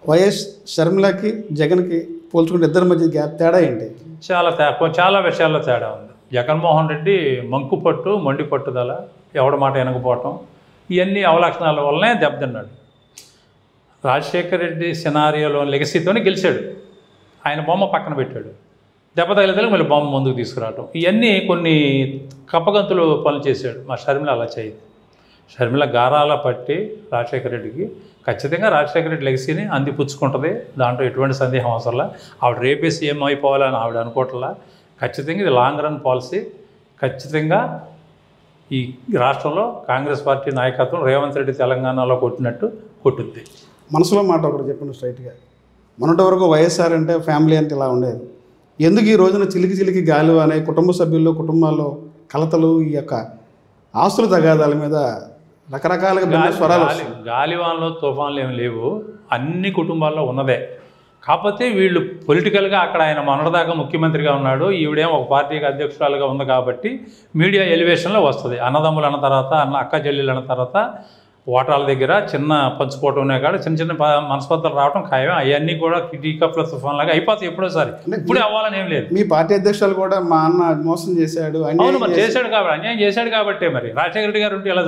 YS షర్మిలకి జగన్కి పోల్చుకుంటే ఇద్దరి మధ్య గ్యాప్ తేడా ఏంటి? చాలా విషయాల్లో తేడా ఉంది. జగన్మోహన్ రెడ్డి మంకు పట్టు మొండి పట్టుదల, ఎవడి మాట వినకపోవటం, ఇవన్నీ అవలక్షణాల వల్లనే దెబ్బతిన్నాడు. రాజశేఖర రెడ్డి సినారియోలో లెగసీతోనే గెలిచాడు. ఆయన బొమ్మ పక్కన పెట్టాడు. దెబ్బ తగిలితే మళ్ళీ బొమ్మ ముందుకు తీసుకురావటం, ఇవన్నీ కొన్ని కప్పగంతులు పనులు చేశాడు. మా షర్మిల అలా చేయదు. షర్మిల గారాల పట్టి రాజశేఖర రెడ్డికి ఖచ్చితంగా రాజశేఖర రెడ్డి లెగసీని అందిపుచ్చుకుంటుంది. దాంట్లో ఎటువంటి సందేహం అవసరంలా. ఆవిడ రేపే సీఎం అయిపోవాలని ఆవిడ అనుకోవట్లా. ఖచ్చితంగా ఇది లాంగ్ రన్ పాలసీ. ఖచ్చితంగా ఈ రాష్ట్రంలో కాంగ్రెస్ పార్టీ నాయకత్వం రేవంత్ రెడ్డి తెలంగాణలో కొట్టినట్టు కొట్టుద్ది. మనసులో మాట ఒకటి చెప్పండి స్ట్రైట్గా. మొన్నటి వరకు వైఎస్ఆర్ అంటే ఫ్యామిలీ అంటే ఇలా ఉండేది. ఎందుకు ఈ రోజున చిలికి గాలి అనే కుటుంబ సభ్యుల్లో కుటుంబాల్లో కలతలు, ఈ యొక్క ఆస్తుల తగాదాల మీద రకరకాలుగా స్వరాలు. గాలివాన్లు తుఫాన్లు ఏమి లేవు, అన్ని కుటుంబాల్లో ఉన్నదే. కాకపోతే వీళ్ళు పొలిటికల్గా అక్కడ ఆయన మొన్నటిదాకా ముఖ్యమంత్రిగా ఉన్నాడు, ఈవిడేం ఒక పార్టీకి అధ్యక్షురాలుగా ఉంది కాబట్టి మీడియా ఎలివేషన్లో వస్తుంది. అన్నదమ్ములు అన్న తర్వాత, అక్క చెల్లెలు అన్న తర్వాత ఓటాల దగ్గర చిన్న పంచుకోవటం ఉన్నాయి కాదు, చిన్న మనస్పర్ధలు రావడం ఖాయం. అవన్నీ కూడా టీకప్ల తుఫాన్ లాగా అయిపోతాయి ఎప్పుడోసారి. ఇప్పుడే అవ్వాలని ఏం లేదు. మీ పార్టీ అధ్యక్షులు కూడా మా అన్న మోసం చేశాడు, అవును మరి చేశాడు కాబట్టి, అన్యాయం చేశాడు కాబట్టే. మరి రాజశేఖర రెడ్డి గారు ఉంటే ఇలా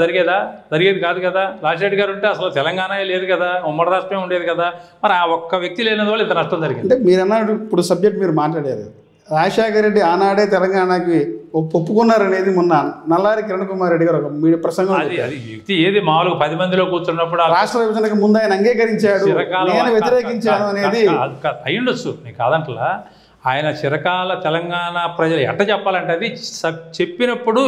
జరిగేది కాదు కదా. రాజశేఖర రెడ్డి గారు ఉంటే అసలు తెలంగాణ లేదు కదా, ఉమ్మడి రాష్ట్రమే ఉండేది కదా. మరి ఆ ఒక్క వ్యక్తి లేని వల్ల ఇంత నష్టం జరిగింది. అంటే మీరు అన్నాడు, ఇప్పుడు సబ్జెక్ట్ మీరు మాట్లాడారు. రాజశేఖర రెడ్డి ఆనాడే తెలంగాణకి ఒప్పుకున్నారనేది మొన్న నల్లారి కిరణ్ కుమార్ రెడ్డి గారు ఒక మీడియా ప్రసంగం. అది వ్యక్తి ఏది మామూలుగా 10 మందిలో కూర్చున్నప్పుడు రాష్ట్ర విభజనకు ముందు ఆయన అంగీకరించాడు, నేను వ్యతిరేకించాను అనేది అయ్యుండొచ్చు, నీకు కాదంటలా. ఆయన చిరకాల తెలంగాణ ప్రజలు ఎట్ట చెప్పాలంటే అది చెప్పినప్పుడు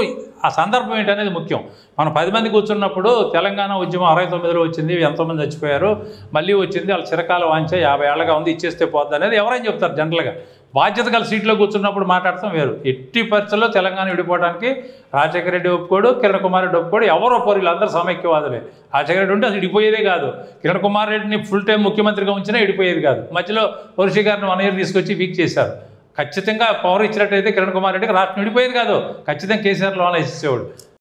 ఆ సందర్భం ఏంటనేది ముఖ్యం. మనం 10 మంది కూర్చున్నప్పుడు తెలంగాణ ఉద్యమం 69లో వచ్చింది, ఎంతోమంది చచ్చిపోయారు, మళ్ళీ వచ్చింది, వాళ్ళ చిరకాల వాంచ 50 ఏళ్ళగా ఉంది, ఇచ్చేస్తే పోద్ది అనేది ఎవరైనా చెప్తారు జనరల్గా. బాధ్యత గల సీట్లో కూర్చున్నప్పుడు మాట్లాడతాం వేరు. ఎట్టి పరిస్థితుల్లో తెలంగాణ విడిపోవడానికి రాజశేఖర రెడ్డి ఒప్పుకోడు, కిరణ్ కుమార్ రెడ్డి ఒప్పుకోడు, ఎవరో ఒప్పుకోరు. వీళ్ళందరూ సమైక్యవాదులే. రాజశేఖర రెడ్డి ఉంటే అసలు విడిపోయేదే కాదు. కిరణ్ కుమార్ రెడ్డిని ఫుల్ టైం ముఖ్యమంత్రిగా ఉంచినా విడిపోయేది కాదు. మధ్యలో వంశీ గారిని 1 ఇయర్ తీసుకొచ్చి వీక్ చేశారు. ఖచ్చితంగా పవర్ ఇచ్చినట్టయితే కిరణ్ కుమార్ రెడ్డికి రాష్ట్రం విడిపోయేది కాదు. ఖచ్చితంగా కేసీఆర్ లోన్ వేసేవాడు.